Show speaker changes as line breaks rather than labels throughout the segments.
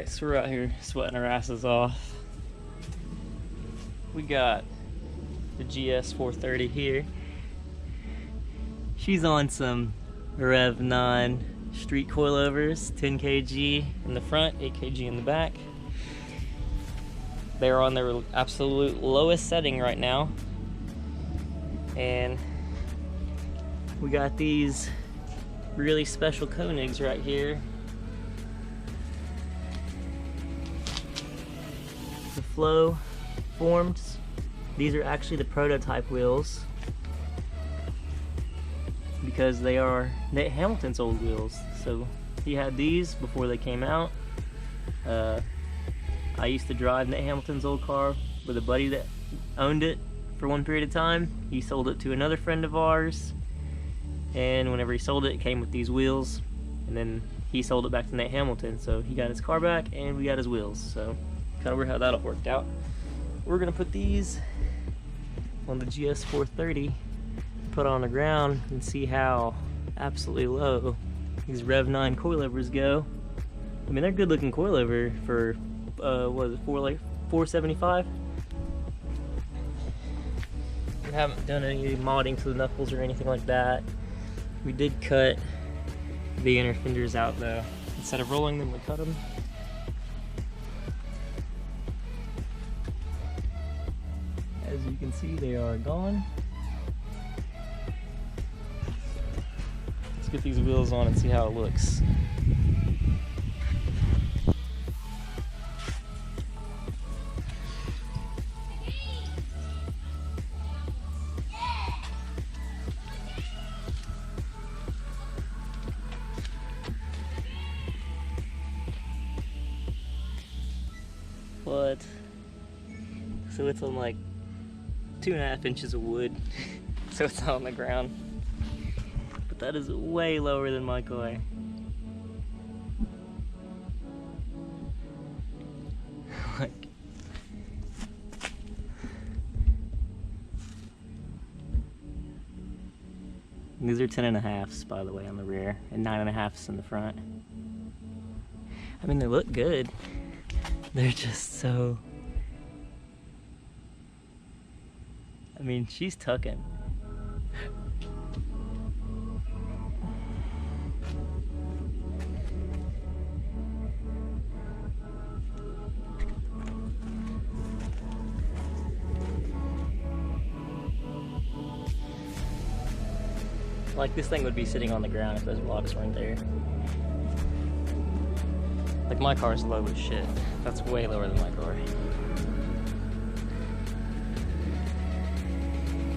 Alright, so we're out here sweating our asses off. We got the Gs430 here. She's on some Rev 9 street coilovers, 10 kg in the front, 8 kg in the back. They're on their absolute lowest setting right now. And we got these really special Koenigs right here. The flow forms. These are actually the prototype wheels because they are Nate Hamilton's old wheels. So he had these before they came out. I used to drive Nate Hamilton's old car with a buddy that owned it for one period of time. He sold it to another friend of ours, and whenever he sold it, it came with these wheels, and then he sold it back to Nate Hamilton. So he got his car back and we got his wheels. So kind of weird how that all worked out. We're gonna put these on the Gs430, put on the ground, and see how absolutely low these Rev 9 coilovers go. I mean, they're good looking coilover for what is it, 475? We haven't done any modding to the knuckles or anything like that. We did cut the inner fenders out though. Instead of rolling them, we cut them. As you can see, they are gone. Let's get these wheels on and see how it looks. But so it's on like 2.5 inches of wood, so it's not on the ground. But that is way lower than my car. Like, these are 10.5s, by the way, on the rear, and 9.5s in the front. I mean, they look good. They're just so... I mean, she's tucking. Like, this thing would be sitting on the ground if those blocks weren't there. Like, my car's low as shit. That's way lower than my car.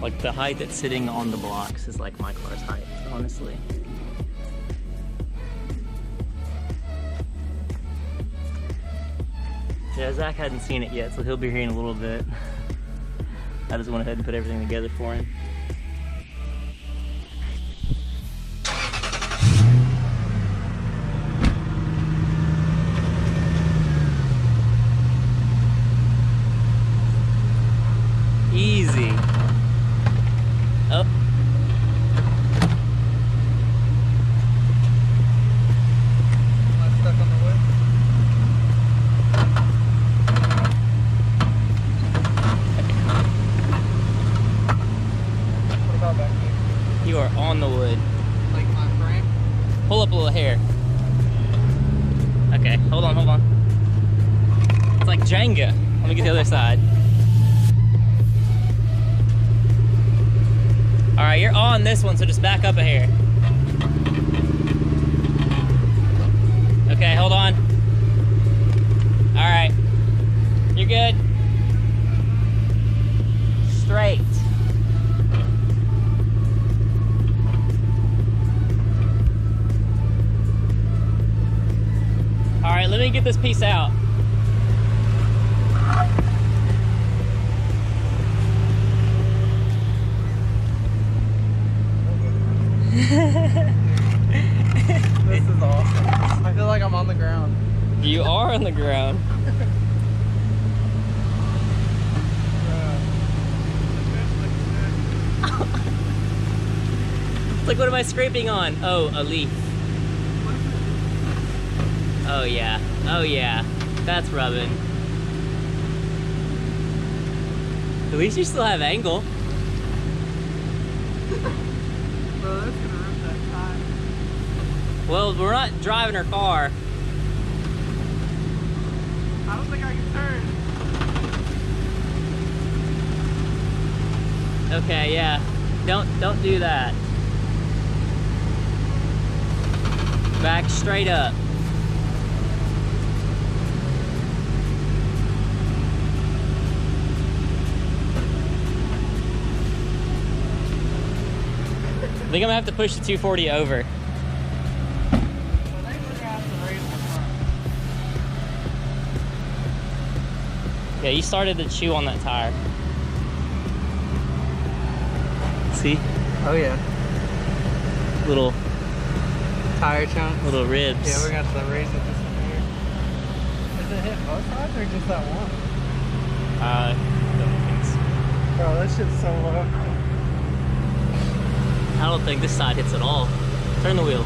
Like, the height that's sitting on the blocks is like my car's height, honestly. Yeah, Zach hadn't seen it yet, so he'll be here in a little bit. I just went ahead and put everything together for him. Easy. Up.
Am I stuck on the wood? What about back here?
You are on the wood.
Like my frame?
Pull up a little hair. Okay, hold on, hold on. It's like Jenga. Let me get the other side. All right, you're on this one, so just back up a hair. Okay, hold on. All right, you're good. Straight. All right, let me get this piece out.
This is awesome. I feel like I'm on the ground.
You are on the ground. It's like, what am I scraping on? Oh, a leaf. Oh yeah, oh yeah, that's rubbing. At least you still have angle.
Bro, that's gonna rip that tire.
Well, we're not driving her car.
I don't think I can turn.
Okay, yeah. Don't do that. Back straight up. I think I'm gonna have to push the 240 over. Yeah, you started to chew on that tire. See?
Oh yeah.
Little
Tire chunks.
little ribs.
Yeah, we're gonna have to raise it this one here. Is it hitting both sides or just that one?
Don't think so.
Bro, that shit's so low.
I don't think this side hits at all. Turn the wheel.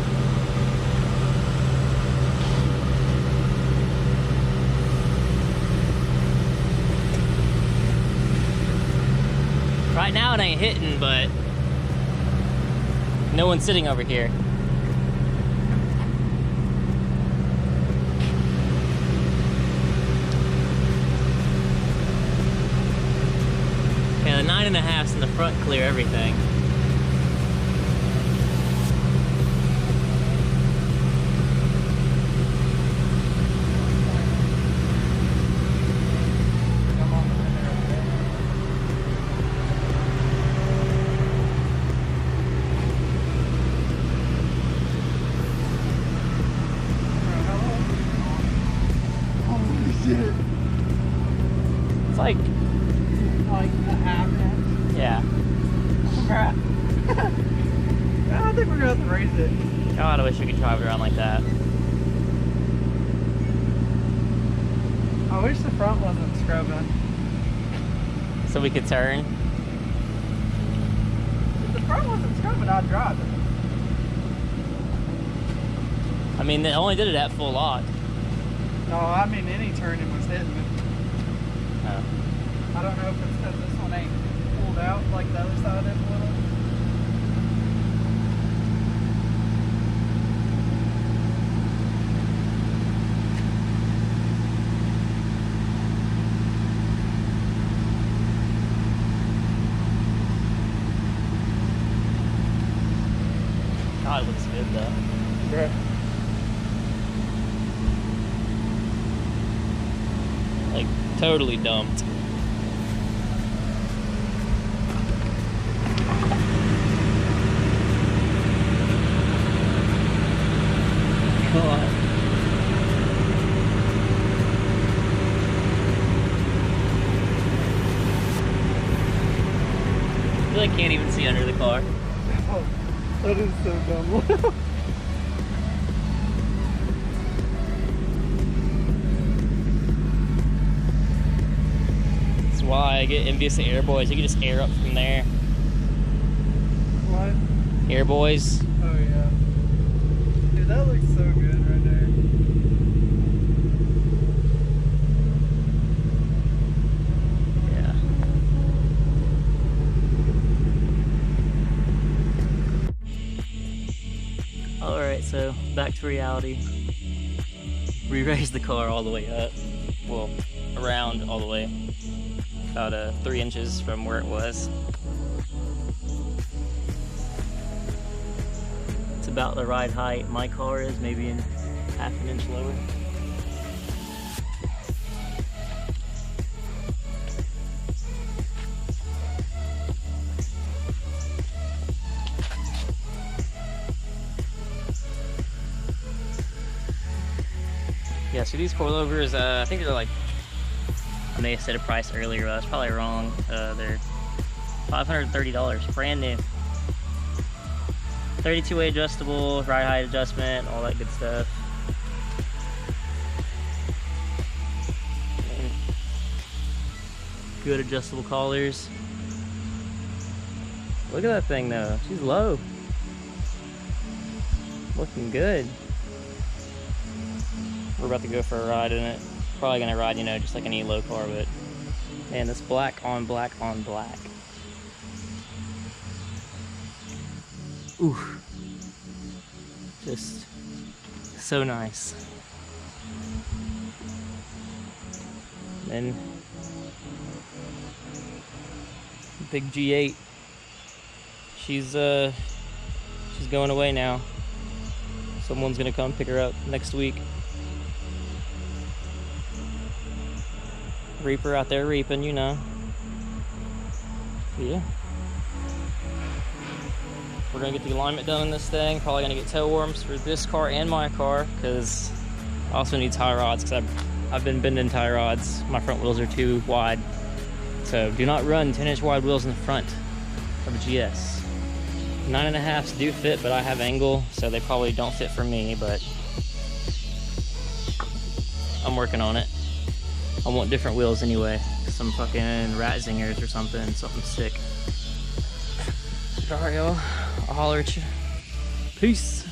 Right now it ain't hitting, but no one's sitting over here. Yeah, the 9.5's in the front clear everything. It's like
a half inch.
yeah.
I think we're gonna have to raise it.
God, I wish we could drive it around like that.
I wish the front wasn't scrubbing.
So we could turn.
If the front wasn't scrubbing, I'd drive it.
I mean, they only did it at full lock.
No, I mean any turning was hitting it.
Oh.
I don't know if it's because this one ain't pulled out like the other side is a little.
God, it looks good though.
Bruh.
Like, totally dumped. God. I feel like I can't even see under the car.
Oh, that is so dumb.
That's why I get envious of Airboys. You can just air up from there.
What?
Airboys.
Oh yeah. Dude, that looks so good right there.
Yeah. Alright, so back to reality. We raised the car all the way up. Well, around all the way. About 3 inches from where it was. It's about the ride height my car is, maybe in half an inch lower. Yeah, so these coilovers, I think they're like, I may have said a price earlier, but I was probably wrong. They're $530, brand new. 32-way adjustable, ride height adjustment, all that good stuff. And good adjustable collars. Look at that thing though, she's low. Looking good. We're about to go for a ride in it. Probably gonna ride, you know, just like any low car, but man, this black on black on black. Ooh, just so nice. Then big G8. She's going away now. Someone's gonna come pick her up next week. Reaper out there reaping, you know. Yeah. We're gonna get the alignment done on this thing. Probably gonna get toe worms for this car and my car, because I also need tie rods, because I've been bending tie rods. My front wheels are too wide. So do not run 10-inch wide wheels in the front of a GS. 9.5s do fit, but I have angle, so they probably don't fit for me, but I'm working on it. I want different wheels anyway. Some fucking rat zingers or something sick. Alright, y'all. I'll holler at you. Peace.